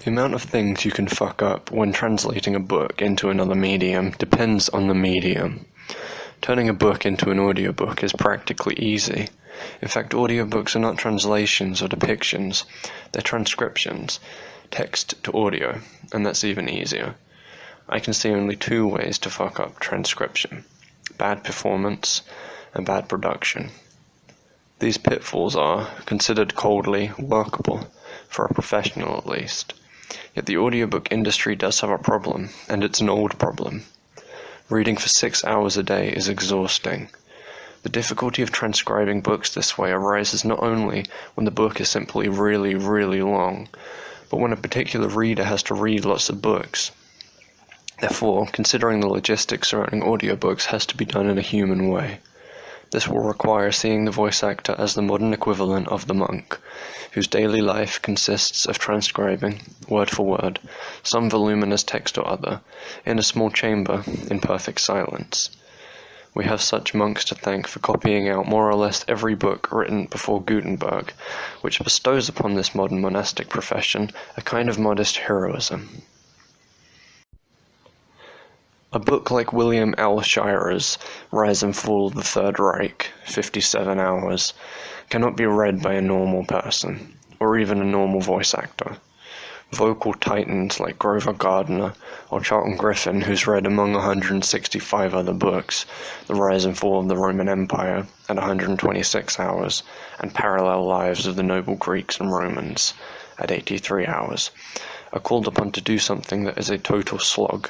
The amount of things you can fuck up when translating a book into another medium depends on the medium. Turning a book into an audiobook is practically easy. In fact, audiobooks are not translations or depictions, they're transcriptions, text to audio, and that's even easier. I can see only two ways to fuck up transcription: bad performance and bad production. These pitfalls are, considered coldly, workable, for a professional at least. Yet the audiobook industry does have a problem, and it's an old problem. Reading for 6 hours a day is exhausting. The difficulty of transcribing books this way arises not only when the book is simply really, really long, but when a particular reader has to read lots of books. Therefore, considering the logistics surrounding audiobooks has to be done in a human way. This will require seeing the voice actor as the modern equivalent of the monk, whose daily life consists of transcribing, word for word, some voluminous text or other, in a small chamber in perfect silence. We have such monks to thank for copying out more or less every book written before Gutenberg, which bestows upon this modern monastic profession a kind of modest heroism. A book like William L. Shirer's Rise and Fall of the Third Reich, 57 hours, cannot be read by a normal person, or even a normal voice actor. Vocal titans like Grover Gardner or Charlton Griffin, who's read among 165 other books, The Rise and Fall of the Roman Empire at 126 hours, and Parallel Lives of the Noble Greeks and Romans at 83 hours, are called upon to do something that is a total slog,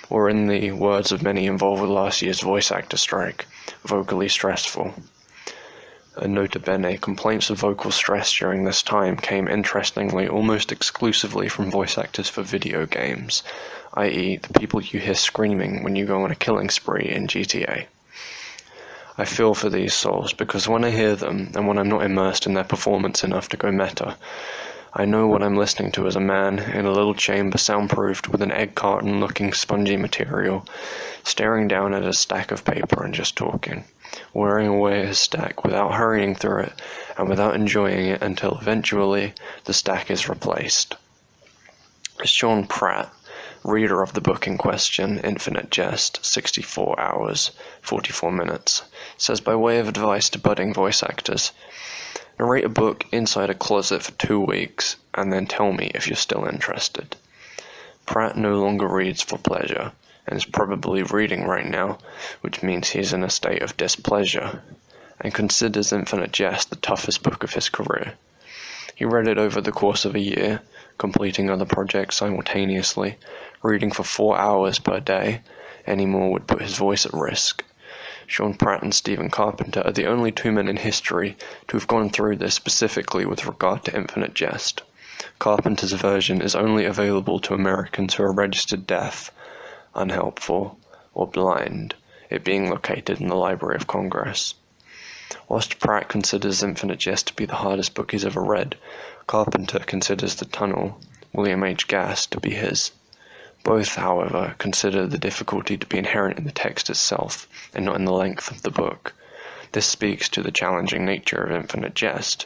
or in the words of many involved with last year's voice actor strike, vocally stressful. And nota bene, complaints of vocal stress during this time came interestingly almost exclusively from voice actors for video games, i.e. the people you hear screaming when you go on a killing spree in GTA. I feel for these souls because when I hear them, and when I'm not immersed in their performance enough to go meta, I know what I'm listening to as a man in a little chamber soundproofed with an egg carton-looking spongy material, staring down at a stack of paper and just talking, wearing away his stack without hurrying through it and without enjoying it until eventually the stack is replaced. Sean Pratt, reader of the book in question, Infinite Jest, 64 hours, 44 minutes, says by way of advice to budding voice actors, narrate a book inside a closet for 2 weeks, and then tell me if you're still interested. Pratt no longer reads for pleasure, and is probably reading right now, which means he's in a state of displeasure, and considers Infinite Jest the toughest book of his career. He read it over the course of a year, completing other projects simultaneously, reading for 4 hours per day. Any more would put his voice at risk. Sean Pratt and Stephen Carpenter are the only two men in history to have gone through this specifically with regard to Infinite Jest. Carpenter's version is only available to Americans who are registered deaf, unhelpful, or blind, it being located in the Library of Congress. Whilst Pratt considers Infinite Jest to be the hardest book he's ever read, Carpenter considers The Tunnel, William H. Gass, to be his. Both, however, consider the difficulty to be inherent in the text itself, and not in the length of the book. This speaks to the challenging nature of Infinite Jest,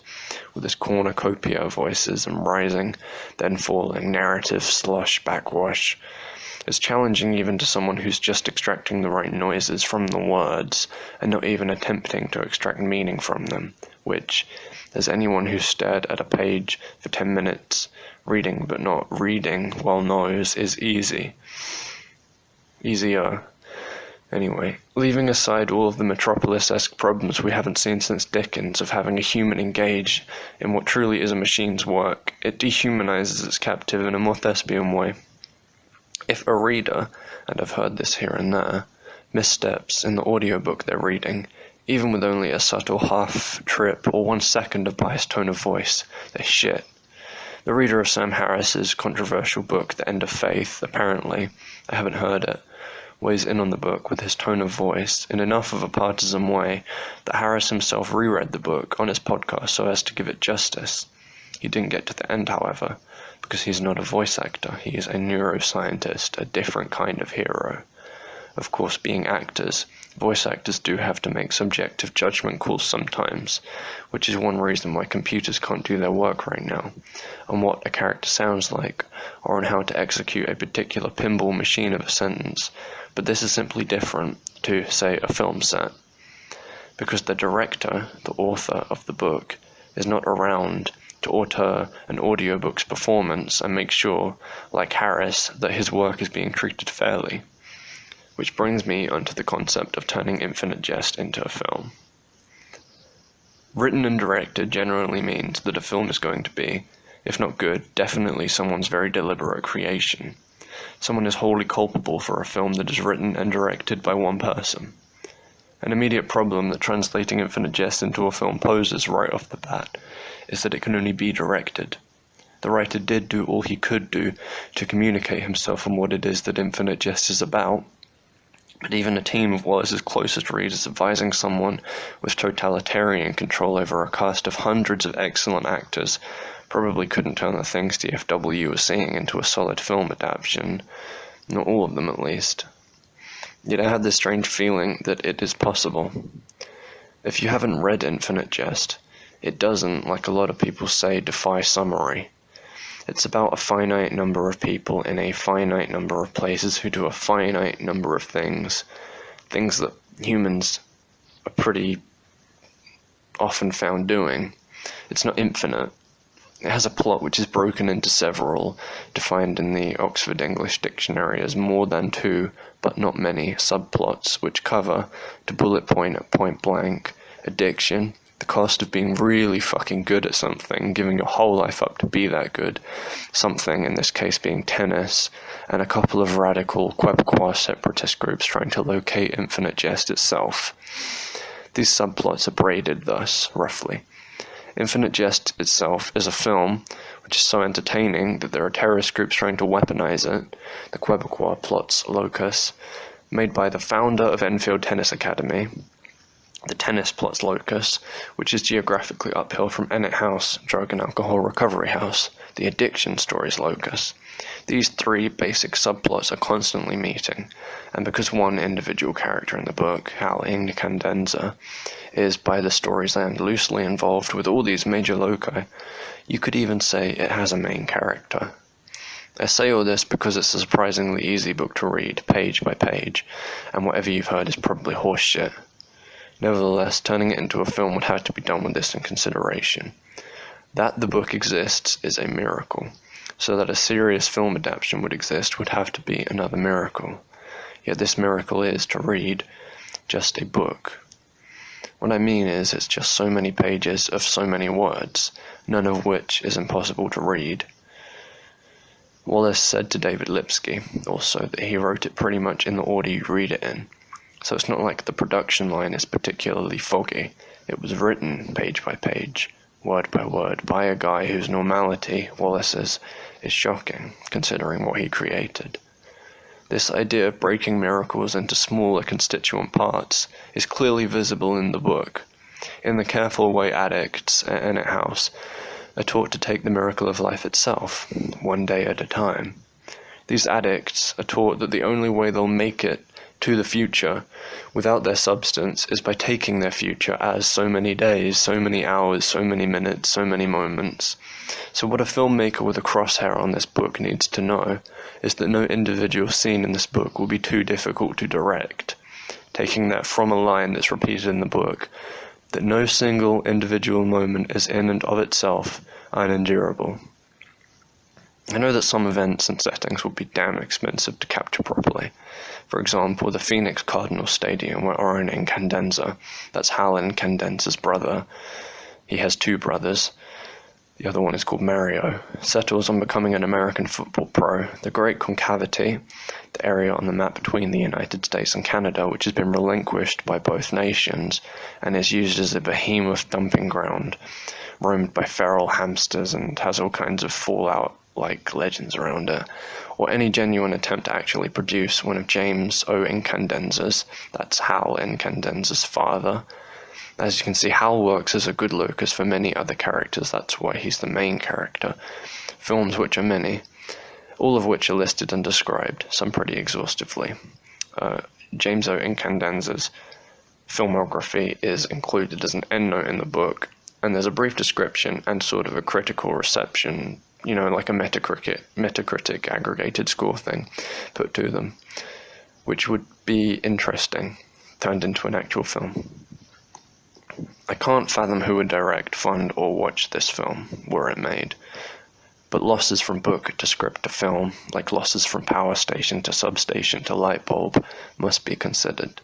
with its cornucopia of voices and rising, then falling, narrative slush, backwash. It's challenging even to someone who's just extracting the right noises from the words, and not even attempting to extract meaning from them, which, as anyone who's stared at a page for 10 minutes, reading but not reading well knows, is easier. Anyway, leaving aside all of the Metropolis-esque problems we haven't seen since Dickens of having a human engage in what truly is a machine's work, it dehumanizes its captive in a more thespian way. If a reader, and I've heard this here and there, missteps in the audiobook they're reading, even with only a subtle half-trip or 1 second of biased tone of voice, they shit. The reader of Sam Harris's controversial book, The End of Faith, apparently, I haven't heard it, weighs in on the book with his tone of voice in enough of a partisan way that Harris himself reread the book on his podcast so as to give it justice. He didn't get to the end, however, because he's not a voice actor, he is a neuroscientist, a different kind of hero. of course being actors, voice actors do have to make subjective judgment calls sometimes, which is one reason why computers can't do their work right now, on what a character sounds like, or on how to execute a particular pinball machine of a sentence, but this is simply different to, say, a film set, because the director, the author of the book, is not around to auteur an audiobook's performance and make sure, like Harris, that his work is being treated fairly. Which brings me onto the concept of turning Infinite Jest into a film. Written and directed generally means that a film is going to be, if not good, definitely someone's very deliberate creation. Someone is wholly culpable for a film that is written and directed by one person. An immediate problem that translating Infinite Jest into a film poses right off the bat is that it can only be directed. The writer did do all he could do to communicate himself on what it is that Infinite Jest is about, but even a team of Wallace's closest readers advising someone with totalitarian control over a cast of hundreds of excellent actors probably couldn't turn the things DFW was seeing into a solid film adaptation, not all of them at least. Yet I had this strange feeling that it is possible. If you haven't read Infinite Jest, it doesn't, like a lot of people say, defy summary. It's about a finite number of people in a finite number of places who do a finite number of things that humans are pretty often found doing. It's not infinite. It has a plot which is broken into several, defined in the Oxford English Dictionary as more than two, but not many, subplots which cover, to bullet point at point blank, addiction, the cost of being really fucking good at something, giving your whole life up to be that good, something, in this case being tennis, and a couple of radical Quebecois separatist groups trying to locate Infinite Jest itself. These subplots are braided thus, roughly. Infinite Jest itself is a film which is so entertaining that there are terrorist groups trying to weaponize it, the Quebecois plot's locus, made by the founder of Enfield Tennis Academy, the tennis plot's locus, which is geographically uphill from Ennet House, drug and alcohol recovery house, the addiction story's locus. These three basic subplots are constantly meeting, and because one individual character in the book, Hal Incandenza, is by the story's end loosely involved with all these major loci, you could even say it has a main character. I say all this because it's a surprisingly easy book to read, page by page, and whatever you've heard is probably horseshit. Nevertheless, turning it into a film would have to be done with this in consideration. That the book exists is a miracle, so that a serious film adaptation would exist would have to be another miracle. Yet this miracle is, to read, just a book. What I mean is, it's just so many pages of so many words, none of which is impossible to read. Wallace said to David Lipsky, also, that he wrote it pretty much in the order you read it in. So it's not like the production line is particularly foggy. It was written page by page, word by word, by a guy whose normality, Wallace's, is shocking, considering what he created. This idea of breaking miracles into smaller constituent parts is clearly visible in the book, in the careful way addicts at Ennet House are taught to take the miracle of life itself, one day at a time. These addicts are taught that the only way they'll make it to the future without their substance is by taking their future as so many days, so many hours, so many minutes, so many moments. So what a filmmaker with a crosshair on this book needs to know is that no individual scene in this book will be too difficult to direct. Taking that from a line that's repeated in the book, that no single individual moment is in and of itself unendurable. I know that some events and settings will be damn expensive to capture properly. For example, the Phoenix Cardinal Stadium where Oren Incandenza, that's Hal Incandenza's brother, he has two brothers, the other one is called Mario, settles on becoming an American football pro. The Great Concavity, the area on the map between the United States and Canada, which has been relinquished by both nations and is used as a behemoth dumping ground, roamed by feral hamsters and has all kinds of Fallout-like legends around it, or any genuine attempt to actually produce one of James O. Incandenza's, that's Hal Incandenza's father. As you can see, Hal works as a good locus for many other characters, that's why he's the main character. Films which are many, all of which are listed and described, some pretty exhaustively. James O. Incandenza's filmography is included as an endnote in the book, and there's a brief description and sort of a critical reception, like a Metacritic aggregated score thing put to them, which would be interesting, turned into an actual film. I can't fathom who would direct, fund, or watch this film, were it made. But losses from book to script to film, like losses from power station to substation to light bulb, must be considered.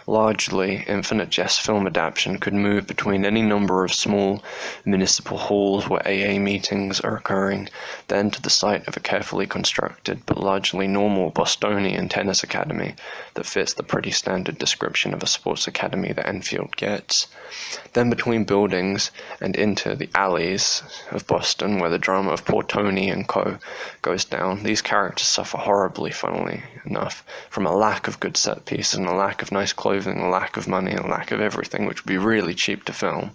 Largely, Infinite Jest film adaptation could move between any number of small municipal halls where AA meetings are occurring, then to the site of a carefully constructed but largely normal Bostonian tennis academy that fits the pretty standard description of a sports academy that Enfield gets, then between buildings and into the alleys of Boston where the drama of Poor Tony and Co. goes down. These characters suffer horribly, funnily enough, from a lack of good set pieces and a lack of nice clothing, a lack of money, and a lack of everything, which would be really cheap to film.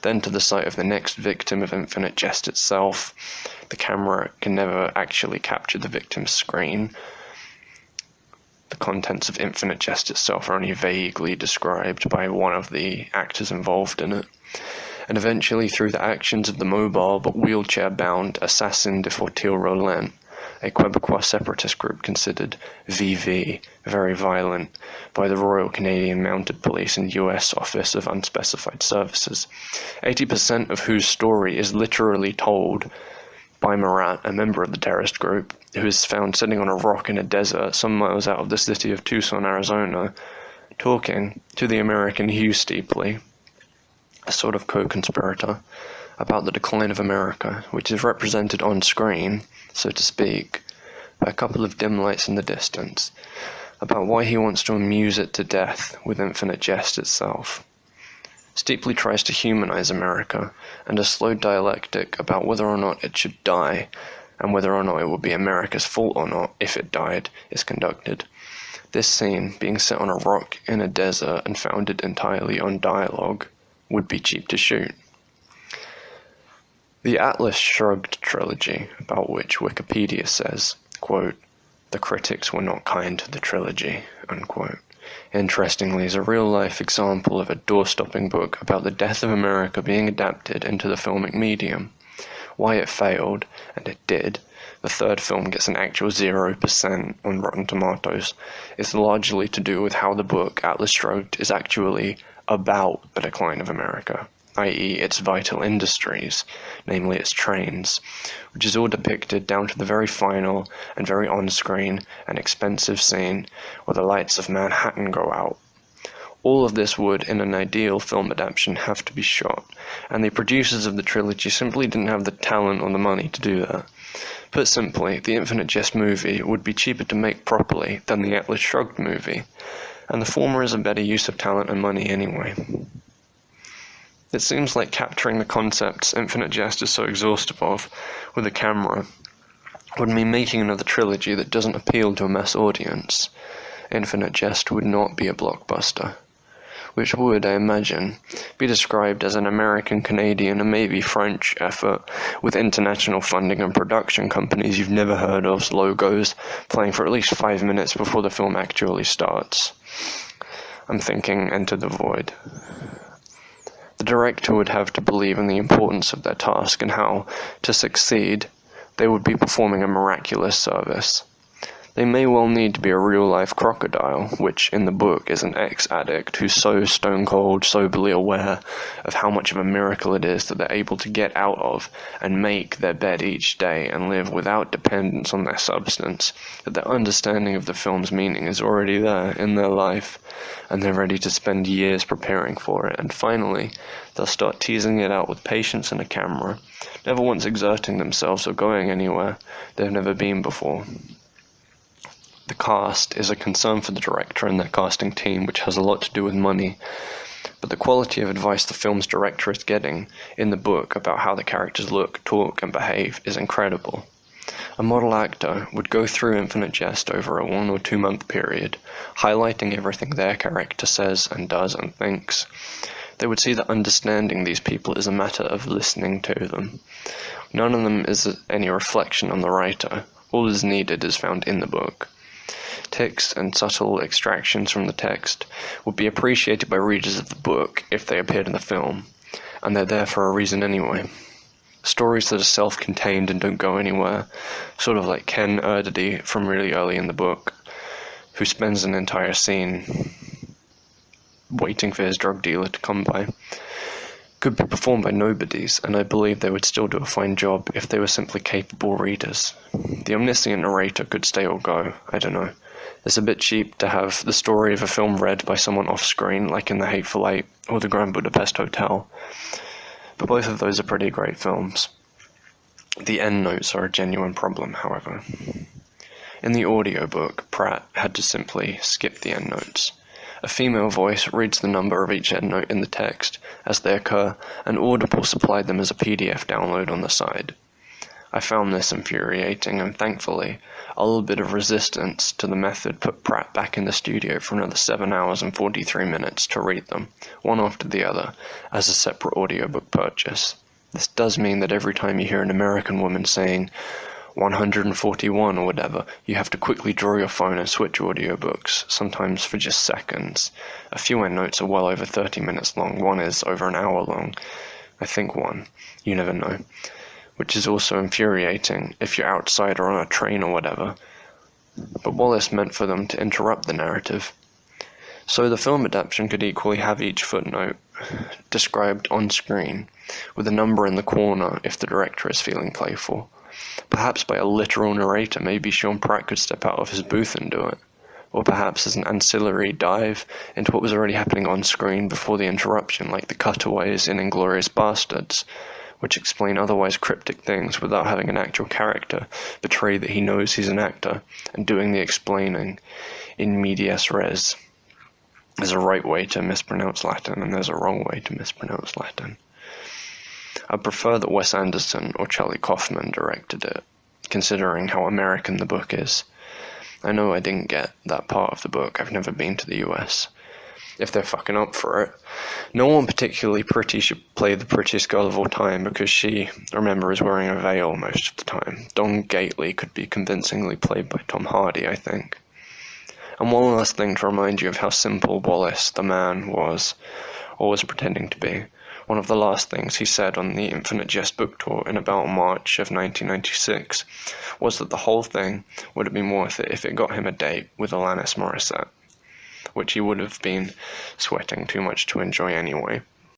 Then to the site of the next victim of Infinite Jest itself. The camera can never actually capture the victim's screen. The contents of Infinite Jest itself are only vaguely described by one of the actors involved in it. And eventually, through the actions of the mobile but wheelchair-bound Assassin de Fortil Rollin, a Quebecois separatist group considered VV, very violent, by the Royal Canadian Mounted Police and U.S. Office of Unspecified Services, 80% of whose story is literally told by Marat, a member of the terrorist group, who is found sitting on a rock in a desert some miles out of the city of Tucson, Arizona, talking to the American Hugh Steepley, a sort of co-conspirator, about the decline of America, which is represented on screen, so to speak, by a couple of dim lights in the distance, about why he wants to amuse it to death with Infinite Jest itself. Steepley tries to humanize America, and a slow dialectic about whether or not it should die, and whether or not it would be America's fault or not if it died, is conducted. This scene, being set on a rock in a desert and founded entirely on dialogue, would be cheap to shoot. The Atlas Shrugged trilogy, about which Wikipedia says, quote, "The critics were not kind to the trilogy," unquote, interestingly is a real-life example of a door-stopping book about the death of America being adapted into the filmic medium. Why it failed, and it did, the third film gets an actual 0% on Rotten Tomatoes, is largely to do with how the book, Atlas Shrugged, is actually about the decline of America, i.e. its vital industries, namely its trains, which is all depicted down to the very final and very on-screen and expensive scene where the lights of Manhattan go out. All of this would, in an ideal film adaptation, have to be shot, and the producers of the trilogy simply didn't have the talent or the money to do that. Put simply, the Infinite Jest movie would be cheaper to make properly than the Atlas Shrugged movie, and the former is a better use of talent and money anyway. It seems like capturing the concepts Infinite Jest is so exhaustive of with a camera would mean making another trilogy that doesn't appeal to a mass audience. Infinite Jest would not be a blockbuster, which would, I imagine, be described as an American-Canadian and maybe French effort with international funding and production companies you've never heard of's logos playing for at least 5 minutes before the film actually starts. I'm thinking Enter the Void. The director would have to believe in the importance of their task and how, to succeed, they would be performing a miraculous service. They may well need to be a real-life crocodile, which in the book is an ex-addict who's so stone-cold, soberly aware of how much of a miracle it is that they're able to get out of and make their bed each day and live without dependence on their substance, that their understanding of the film's meaning is already there in their life, and they're ready to spend years preparing for it, and finally, they'll start teasing it out with patience and a camera, never once exerting themselves or going anywhere they've never been before. The cast is a concern for the director and their casting team, which has a lot to do with money, but the quality of advice the film's director is getting in the book about how the characters look, talk, and behave is incredible. A model actor would go through Infinite Jest over a 1 or 2 month period, highlighting everything their character says and does and thinks. They would see that understanding these people is a matter of listening to them. None of them is any reflection on the writer. All is needed is found in the book. tics and subtle extractions from the text would be appreciated by readers of the book if they appeared in the film, and they're there for a reason anyway. Stories that are self-contained and don't go anywhere, sort of like Ken Erdedy from really early in the book, who spends an entire scene waiting for his drug dealer to come by, could be performed by nobodies, and I believe they would still do a fine job if they were simply capable readers. The omniscient narrator could stay or go, I don't know. It's a bit cheap to have the story of a film read by someone off-screen, like in The Hateful Eight or The Grand Budapest Hotel, but both of those are pretty great films. The endnotes are a genuine problem, however. In the audiobook, Pratt had to simply skip the endnotes. A female voice reads the number of each endnote in the text as they occur, and Audible supplied them as a PDF download on the side. I found this infuriating, and thankfully, a little bit of resistance to the method put Pratt back in the studio for another 7 hours and 43 minutes to read them, one after the other, as a separate audiobook purchase. This does mean that every time you hear an American woman saying 141 or whatever, you have to quickly draw your phone and switch audiobooks, sometimes for just seconds. A few endnotes are well over 30 minutes long, one is over an hour long. I think one. You never know. Which is also infuriating if you're outside or on a train or whatever. But Wallace meant for them to interrupt the narrative. So the film adaptation could equally have each footnote described on screen, with a number in the corner if the director is feeling playful. Perhaps by a literal narrator, maybe Sean Pratt could step out of his booth and do it. Or perhaps as an ancillary dive into what was already happening on screen before the interruption, like the cutaways in Inglourious Basterds, which explain otherwise cryptic things without having an actual character betray that he knows he's an actor, and doing the explaining in medias res. There's a right way to mispronounce Latin, and there's a wrong way to mispronounce Latin. I prefer that Wes Anderson or Charlie Kaufman directed it, considering how American the book is. I know I didn't get that part of the book, I've never been to the US. If they're fucking up for it. No one particularly pretty should play the prettiest girl of all time because she, remember, is wearing a veil most of the time. Dawn Gately could be convincingly played by Tom Hardy, I think. And one last thing to remind you of how simple Wallace, the man, was, or was pretending to be. One of the last things he said on the Infinite Jest book tour in about March of 1996 was that the whole thing would have been worth it if it got him a date with Alanis Morissette, which he would have been sweating too much to enjoy anyway.